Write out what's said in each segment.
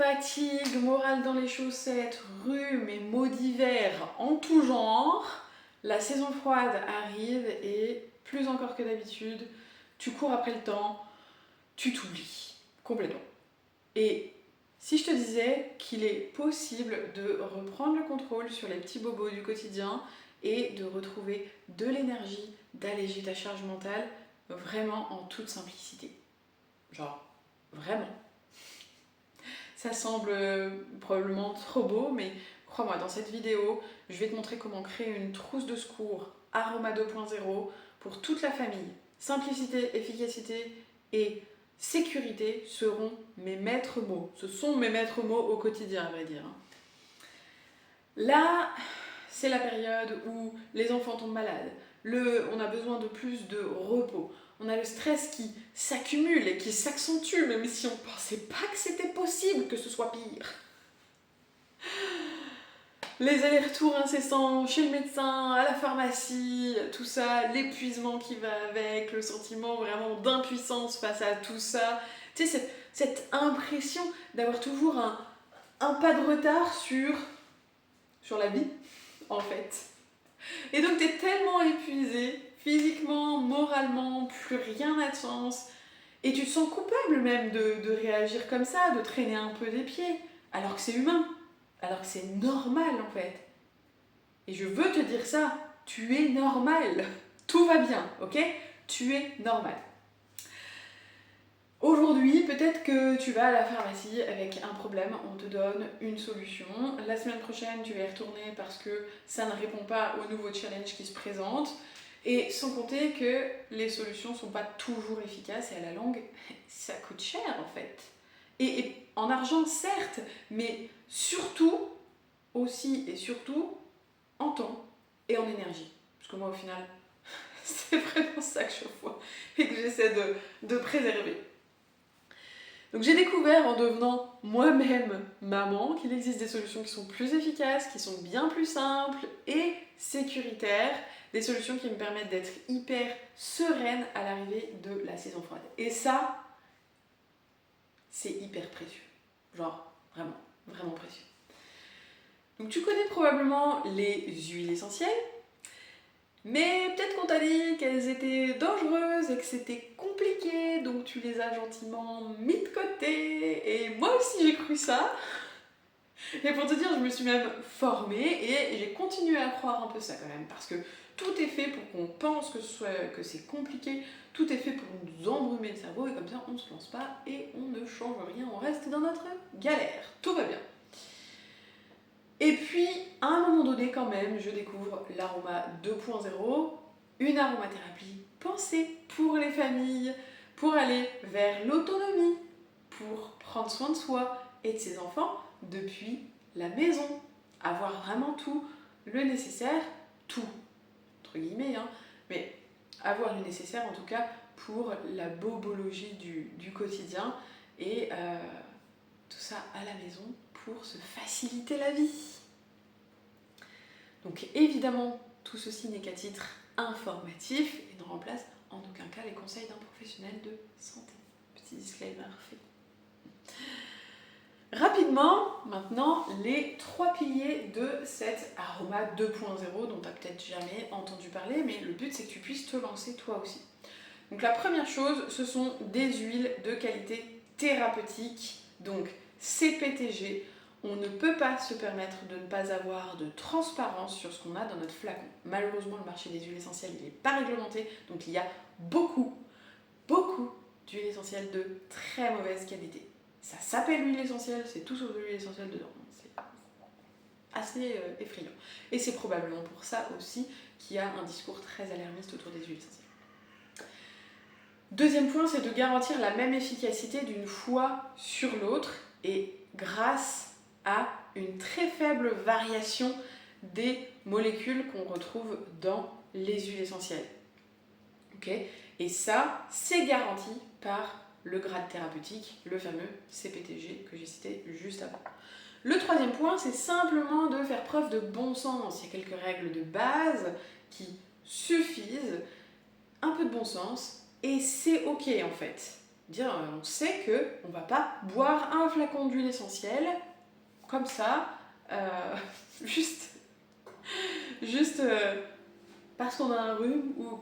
Fatigue, morale dans les chaussettes, rhume et maux d'hiver en tout genre, la saison froide arrive et plus encore que d'habitude, tu cours après le temps, tu t'oublies complètement. Et si je te disais qu'il est possible de reprendre le contrôle sur les petits bobos du quotidien et de retrouver de l'énergie, d'alléger ta charge mentale, vraiment en toute simplicité. Genre, vraiment. Ça semble probablement trop beau, mais crois-moi, dans cette vidéo, je vais te montrer comment créer une trousse de secours Aroma 2.0 pour toute la famille. Simplicité, efficacité et sécurité seront mes maîtres mots. Ce sont mes maîtres mots au quotidien, à vrai dire. Là, c'est la période où les enfants tombent malades. On a besoin de plus de repos. On a le stress qui s'accumule et qui s'accentue, même si on ne pensait pas que c'était possible que ce soit pire. Les allers-retours incessants chez le médecin, à la pharmacie, tout ça, l'épuisement qui va avec, le sentiment vraiment d'impuissance face à tout ça. Tu sais, cette impression d'avoir toujours un pas de retard sur la vie, en fait. Et donc, tu es tellement épuisé, physiquement, moralement, plus rien n'a de sens. Et tu te sens coupable même de réagir comme ça, de traîner un peu des pieds, alors que c'est humain, alors que c'est normal en fait. Et je veux te dire ça, tu es normal, tout va bien, ok? Tu es normal. Aujourd'hui, peut-être que tu vas à la pharmacie avec un problème, on te donne une solution. La semaine prochaine, tu vas y retourner parce que ça ne répond pas au nouveau challenge qui se présente. Et sans compter que les solutions ne sont pas toujours efficaces et à la longue, ça coûte cher en fait. Et en argent certes, mais surtout, aussi et surtout, en temps et en énergie. Parce que moi au final, c'est vraiment ça que je vois et que j'essaie de préserver. Donc j'ai découvert en devenant moi-même maman qu'il existe des solutions qui sont plus efficaces, qui sont bien plus simples et sécuritaires, des solutions qui me permettent d'être hyper sereine à l'arrivée de la saison froide. Et ça, c'est hyper précieux. Genre, vraiment, vraiment précieux. Donc tu connais probablement les huiles essentielles, mais peut-être qu'on t'a dit qu'elles étaient dangereuses et que c'était compliqué, donc tu les as gentiment mis de côté. Et moi aussi j'ai cru ça. Et pour te dire, je me suis même formée et j'ai continué à croire un peu ça quand même, parce que tout est fait pour qu'on pense que c'est compliqué, tout est fait pour nous embrumer le cerveau et comme ça on ne se lance pas et on ne change rien, on reste dans notre galère, tout va bien. Et puis, à un moment donné, quand même, je découvre l'Aroma 2.0, une aromathérapie pensée pour les familles, pour aller vers l'autonomie, pour prendre soin de soi et de ses enfants depuis la maison. Avoir vraiment tout le nécessaire, tout, entre guillemets, hein, mais avoir le nécessaire en tout cas pour la bobologie du quotidien et tout ça à la maison pour se faciliter la vie. Donc évidemment, tout ceci n'est qu'à titre informatif et ne remplace en aucun cas les conseils d'un professionnel de santé. Petit disclaimer fait. Rapidement, maintenant, les 3 piliers de cet Aroma 2.0 dont tu n'as peut-être jamais entendu parler, mais le but c'est que tu puisses te lancer toi aussi. Donc la première chose, ce sont des huiles de qualité thérapeutique, donc CPTG. On ne peut pas se permettre de ne pas avoir de transparence sur ce qu'on a dans notre flacon. Malheureusement, le marché des huiles essentielles n'est pas réglementé, donc il y a beaucoup d'huiles essentielles de très mauvaise qualité. Ça s'appelle huile essentielle, c'est tout sauf de l'huile essentielle dedans. C'est assez effrayant. Et c'est probablement pour ça aussi qu'il y a un discours très alarmiste autour des huiles essentielles. Deuxième point, c'est de garantir la même efficacité d'une fois sur l'autre et grâce à une très faible variation des molécules qu'on retrouve dans les huiles essentielles. Okay ? Et ça, c'est garanti par le grade thérapeutique, le fameux CPTG que j'ai cité juste avant. Le troisième point, c'est simplement de faire preuve de bon sens. Il y a quelques règles de base qui suffisent, un peu de bon sens, et c'est ok en fait. On sait qu'on ne va pas boire un flacon d'huile essentielle comme ça, juste parce qu'on a un rhume ou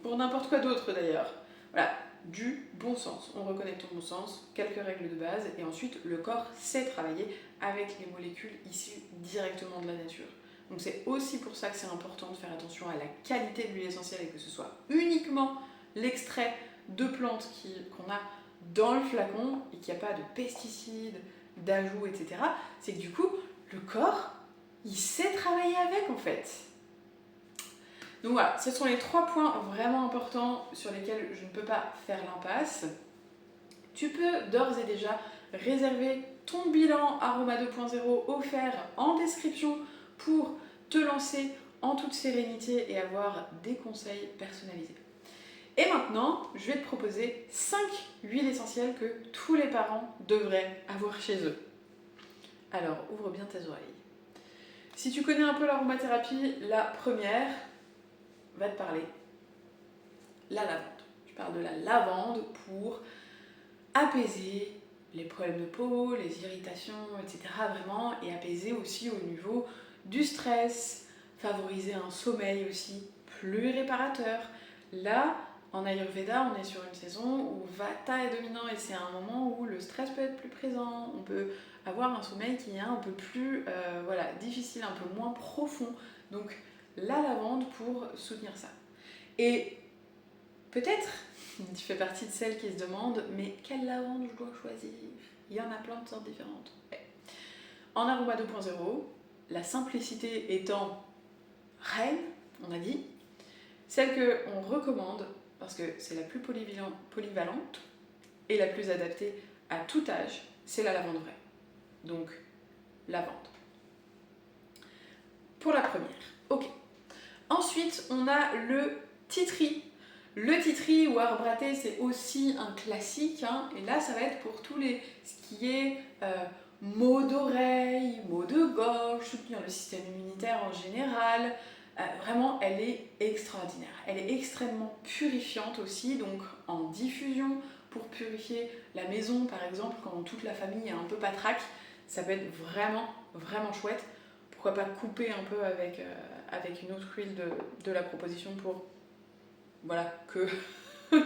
pour n'importe quoi d'autre d'ailleurs. Voilà, du bon sens. On reconnaît ton bon sens, quelques règles de base, et ensuite le corps sait travailler avec les molécules issues directement de la nature. Donc c'est aussi pour ça que c'est important de faire attention à la qualité de l'huile essentielle et que ce soit uniquement l'extrait de plantes qu'on a dans le flacon et qu'il n'y a pas de pesticides, d'ajouts, etc. C'est que du coup, le corps, il sait travailler avec en fait. Donc voilà, ce sont les 3 points vraiment importants sur lesquels je ne peux pas faire l'impasse. Tu peux d'ores et déjà réserver ton bilan Aroma 2.0 offert en description pour te lancer en toute sérénité et avoir des conseils personnalisés. Et maintenant, je vais te proposer 5 huiles essentielles que tous les parents devraient avoir chez eux. Alors, ouvre bien tes oreilles. Si tu connais un peu l'aromathérapie, la première va te parler la lavande. Je parle de la lavande pour apaiser les problèmes de peau, les irritations, etc. vraiment, et apaiser aussi au niveau du stress, favoriser un sommeil aussi plus réparateur. Là, en Ayurveda, on est sur une saison où Vata est dominant et c'est un moment où le stress peut être plus présent. On peut avoir un sommeil qui est un peu plus difficile, un peu moins profond. Donc la lavande pour soutenir ça. Et peut-être, tu fais partie de celles qui se demandent, mais quelle lavande je dois choisir? Il y en a plein de sortes différentes. Ouais. En Aroma 2.0, la simplicité étant reine, on a dit, celle qu'on recommande parce que c'est la plus polyvalente et la plus adaptée à tout âge, c'est la lavande vraie. Donc, lavande. Pour la première. Ok. Ensuite, on a le titri. Le titri ou arbre à thé, c'est aussi un classique. Hein, et là, ça va être pour ce qui est maux d'oreille, maux de gorge, soutenir le système immunitaire en général. Vraiment, elle est extraordinaire. Elle est extrêmement purifiante aussi, donc en diffusion pour purifier la maison, par exemple, quand toute la famille est un peu patraque, ça peut être vraiment, vraiment chouette. Pourquoi pas couper un peu avec une autre huile de la proposition pour que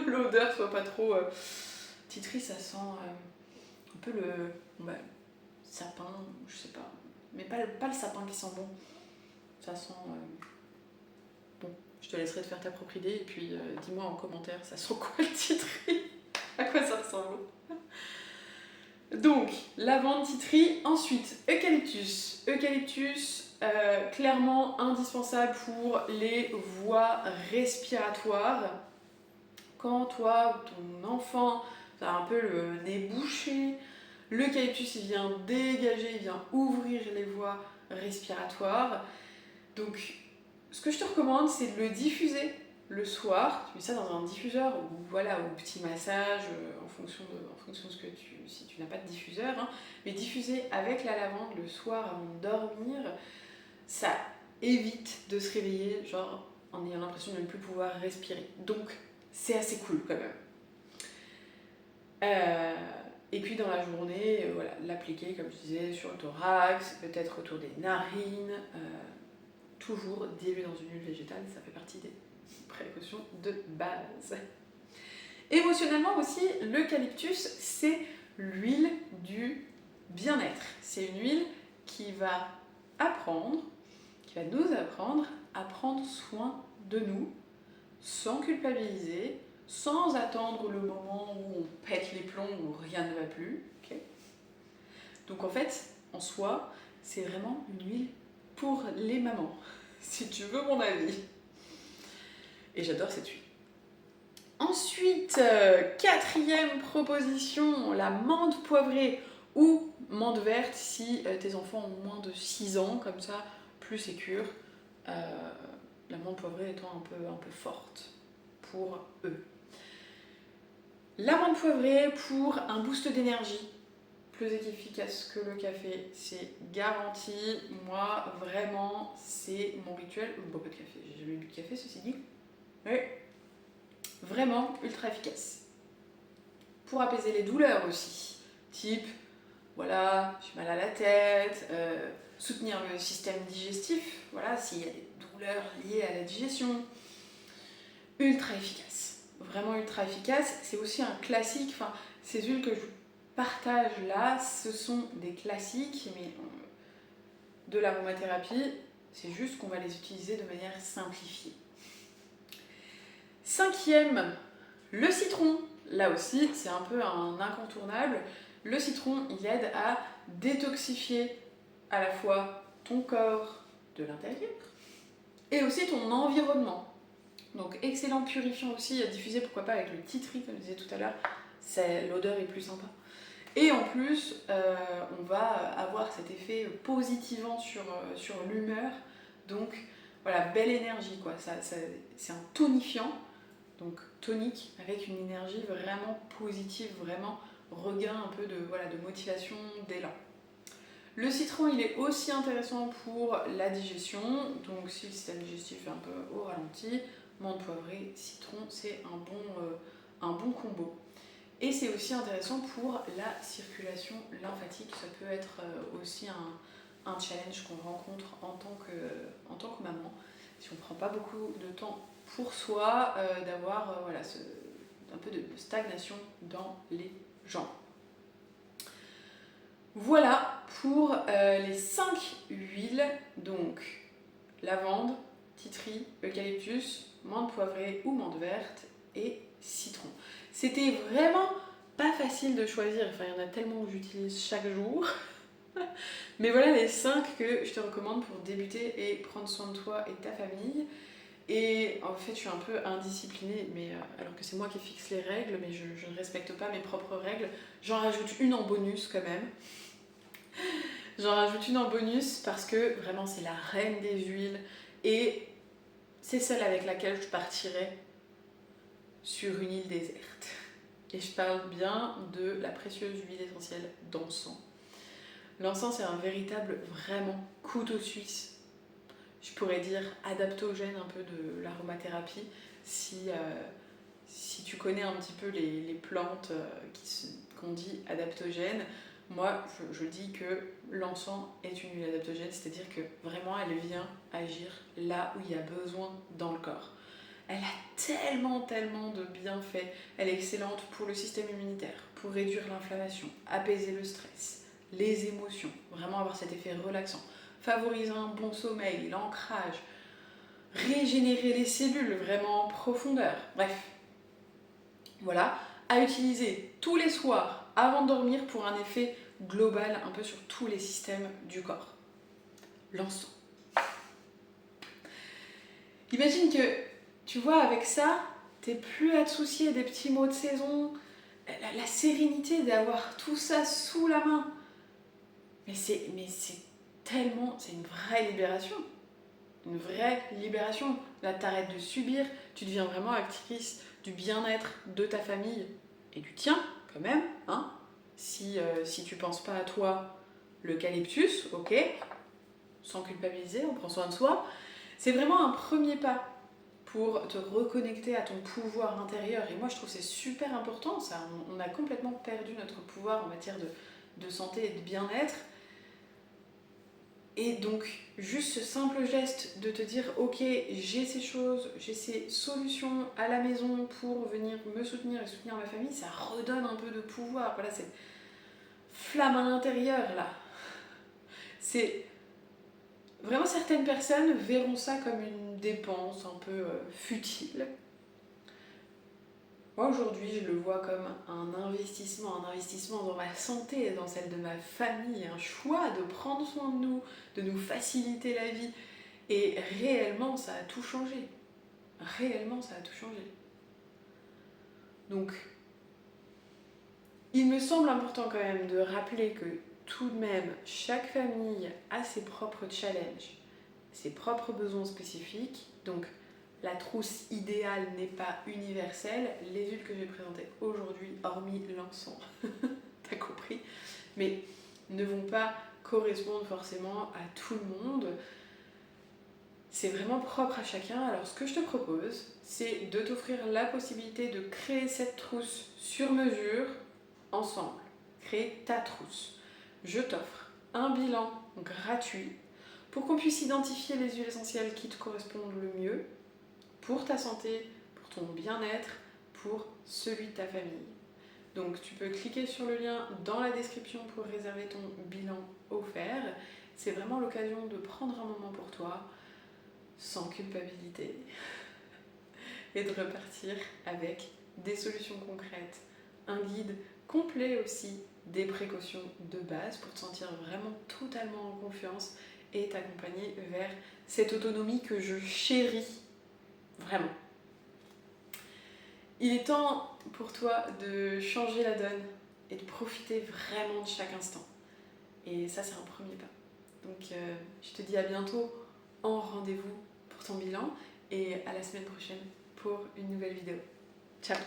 l'odeur soit pas trop... Titri, ça sent un peu le sapin, je sais pas, mais pas le sapin qui sent bon. Ça sent... Bon, je te laisserai te faire ta propre idée et puis dis-moi en commentaire, ça sent quoi le titri? À quoi ça ressemble? Donc, lavande, titri, ensuite eucalyptus. Eucalyptus, clairement indispensable pour les voies respiratoires. Quand toi, ton enfant, t'as un peu le nez bouché, l'eucalyptus il vient dégager, il vient ouvrir les voies respiratoires. Donc, ce que je te recommande, c'est de le diffuser le soir. Tu mets ça dans un diffuseur ou au petit massage en fonction de ce que si tu n'as pas de diffuseur. Hein, mais diffuser avec la lavande le soir avant de dormir, ça évite de se réveiller en ayant l'impression de ne plus pouvoir respirer. Donc, c'est assez cool quand même. Et puis dans la journée, l'appliquer, comme je disais, sur le thorax, peut-être autour des narines, toujours dilué dans une huile végétale, ça fait partie des précautions de base. Émotionnellement aussi, l'eucalyptus, c'est l'huile du bien-être. C'est une huile qui va nous apprendre à prendre soin de nous, sans culpabiliser, sans attendre le moment où on pète les plombs, où rien ne va plus. Okay. Donc en fait, en soi, c'est vraiment une huile pour les mamans, si tu veux mon avis. Et j'adore cette huile. Ensuite, 4e proposition, la menthe poivrée ou menthe verte si tes enfants ont moins de 6 ans, comme ça, plus sécure. La menthe poivrée étant un peu forte pour eux. La menthe poivrée pour un boost d'énergie, plus efficace que le café, c'est garanti. Moi, vraiment, c'est mon rituel. Je ne bois pas de café, j'ai jamais bu de café, ceci dit. Mais vraiment ultra efficace pour apaiser les douleurs aussi. Type, voilà, j'ai mal à la tête, soutenir le système digestif, voilà, s'il y a des douleurs liées à la digestion. Ultra efficace, vraiment ultra efficace. C'est aussi un classique, enfin, ces huiles que je partage là, ce sont des classiques, mais de l'aromathérapie, c'est juste qu'on va les utiliser de manière simplifiée. Cinquième, le citron. Là aussi, c'est un peu un incontournable. Le citron, il aide à détoxifier à la fois ton corps de l'intérieur et aussi ton environnement. Donc excellent purifiant aussi, à diffuser pourquoi pas avec le titri, comme je disais tout à l'heure, l'odeur est plus sympa. Et en plus, on va avoir cet effet positivant sur l'humeur. Donc voilà, belle énergie quoi. C'est un tonifiant, donc tonique, avec une énergie vraiment positive, vraiment regain un peu de motivation, d'élan. Le citron, il est aussi intéressant pour la digestion. Donc si le système digestif est un peu au ralenti, menthe poivrée, citron, c'est un bon combo. Et c'est aussi intéressant pour la circulation lymphatique. Ça peut être aussi un challenge qu'on rencontre en tant que maman. Si on ne prend pas beaucoup de temps pour soi, d'avoir un peu de stagnation dans les jambes. Voilà pour les 5 huiles. Donc lavande, titri, eucalyptus, menthe poivrée ou menthe verte et citron. C'était vraiment pas facile de choisir, enfin il y en a tellement que j'utilise chaque jour. Mais voilà les 5 que je te recommande pour débuter et prendre soin de toi et de ta famille. Et en fait je suis un peu indisciplinée, mais alors que c'est moi qui fixe les règles, mais je ne respecte pas mes propres règles. J'en rajoute une en bonus quand même. J'en rajoute une en bonus parce que vraiment c'est la reine des huiles et c'est celle avec laquelle je partirai sur une île déserte. Et je parle bien de la précieuse huile essentielle d'encens. L'encens c'est un véritable, vraiment couteau suisse. Je pourrais dire adaptogène un peu de l'aromathérapie si tu connais un petit peu les plantes qu'on dit adaptogènes. Moi, je dis que l'encens est une huile adaptogène, c'est-à-dire que vraiment elle vient agir là où il y a besoin dans le corps. Elle a tellement de bienfaits. Elle est excellente pour le système immunitaire, pour réduire l'inflammation, apaiser le stress, les émotions, vraiment avoir cet effet relaxant, favoriser un bon sommeil, l'ancrage, régénérer les cellules vraiment en profondeur. Bref, voilà, à utiliser tous les soirs avant de dormir pour un effet global un peu sur tous les systèmes du corps. L'encens. Imagine que, tu vois, avec ça, t'es plus à te soucier des petits maux de saison, la sérénité d'avoir tout ça sous la main. Mais c'est tellement, c'est une vraie libération. Une vraie libération. Là, t'arrêtes de subir, tu deviens vraiment actrice du bien-être de ta famille et du tien, quand même, hein. Si tu penses pas à toi, l'eucalyptus, ok, sans culpabiliser, on prend soin de soi. C'est vraiment un premier pas pour te reconnecter à ton pouvoir intérieur. Et moi, je trouve que c'est super important, ça. On a complètement perdu notre pouvoir en matière de santé et de bien-être. Et donc, juste ce simple geste de te dire, ok, j'ai ces choses, j'ai ces solutions à la maison pour venir me soutenir et soutenir ma famille, ça redonne un peu de pouvoir. Voilà, cette flamme à l'intérieur, là. C'est... Vraiment, certaines personnes verront ça comme une dépense un peu futile. Moi, aujourd'hui, je le vois comme un investissement dans ma santé, dans celle de ma famille, un choix de prendre soin de nous faciliter la vie. Et réellement, ça a tout changé. Réellement, ça a tout changé. Donc, il me semble important quand même de rappeler que tout de même, chaque famille a ses propres challenges, ses propres besoins spécifiques. Donc, la trousse idéale n'est pas universelle. Les huiles que j'ai présentées aujourd'hui, hormis l'encens, t'as compris, mais ne vont pas correspondre forcément à tout le monde. C'est vraiment propre à chacun. Alors ce que je te propose, c'est de t'offrir la possibilité de créer cette trousse sur mesure ensemble. Créer ta trousse. Je t'offre un bilan gratuit pour qu'on puisse identifier les huiles essentielles qui te correspondent le mieux pour ta santé, pour ton bien-être, pour celui de ta famille. Donc tu peux cliquer sur le lien dans la description pour réserver ton bilan offert. C'est vraiment l'occasion de prendre un moment pour toi, sans culpabilité, et de repartir avec des solutions concrètes, un guide complet aussi, des précautions de base pour te sentir vraiment totalement en confiance et t'accompagner vers cette autonomie que je chéris vraiment. Il est temps pour toi de changer la donne et de profiter vraiment de chaque instant. Et ça, c'est un premier pas. Donc, je te dis à bientôt en rendez-vous pour ton bilan et à la semaine prochaine pour une nouvelle vidéo. Ciao!